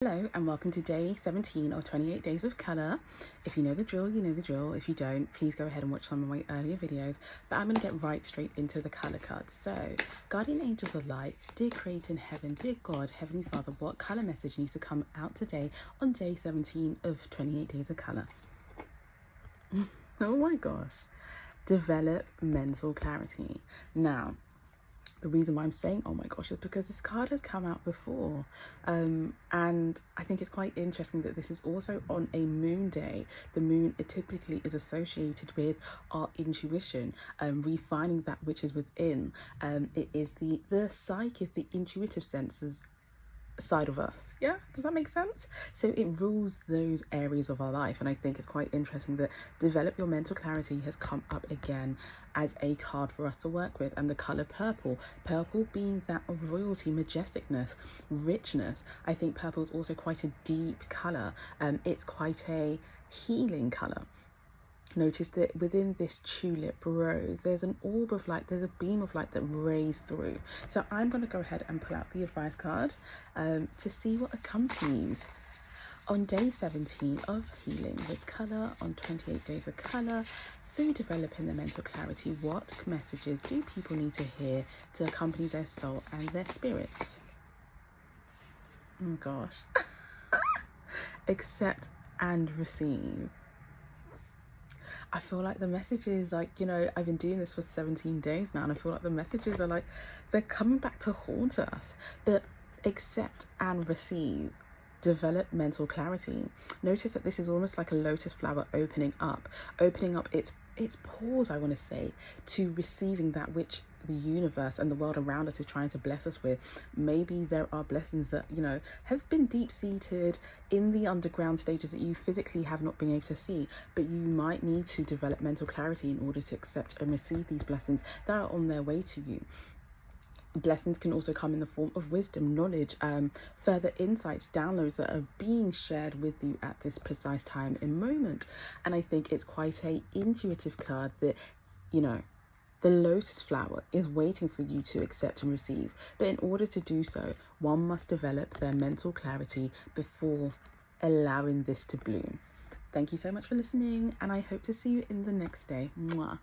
Hello and welcome to day 17 of 28 days of colour. If you know the drill, you know the drill. If you don't, please go ahead and watch some of my earlier videos. But I'm going to get right straight into the colour cards. So, Guardian Angels of Light, dear Creator in Heaven, dear God, Heavenly Father, what colour message needs to come out today on day 17 of 28 days of colour? Oh my gosh. Develop mental clarity. Now, the reason why I'm saying oh my gosh is because this card has come out before, and I think it's quite interesting that this is also on a moon day. The moon, it typically is associated with our intuition, refining that which is within. It is the psychic, the intuitive senses side of us. Yeah, does that make sense? So it rules those areas of our life, and I think it's quite interesting that develop your mental clarity has come up again as a card for us to work with. And the color purple being that of royalty, majesticness, richness. I think purple is also quite a deep color. It's quite a healing color. Notice that within this tulip rose, there's an orb of light, there's a beam of light that rays through. So I'm going to go ahead and pull out the advice card to see what accompanies on day 17 of healing with colour, on 28 days of colour, through developing the mental clarity. What messages do people need to hear to accompany their soul and their spirits? Oh gosh. Accept and receive. I feel like the messages, like, you know, I've been doing this for 17 days now, and I feel like the messages are like, they're coming back to haunt us. But accept and receive, develop mental clarity. Notice that this is almost like a lotus flower opening up its pores, I want to say, to receiving that which the universe and the world around us is trying to bless us with. Maybe there are blessings that, you know, have been deep-seated in the underground stages that you physically have not been able to see, but you might need to develop mental clarity in order to accept and receive these blessings that are on their way to you. Blessings can also come in the form of wisdom, knowledge, further insights, downloads that are being shared with you at this precise time and moment. And I think it's quite a intuitive card that, you know, the lotus flower is waiting for you to accept and receive. But in order to do so, one must develop their mental clarity before allowing this to bloom. Thank you so much for listening, and I hope to see you in the next day. Mwah.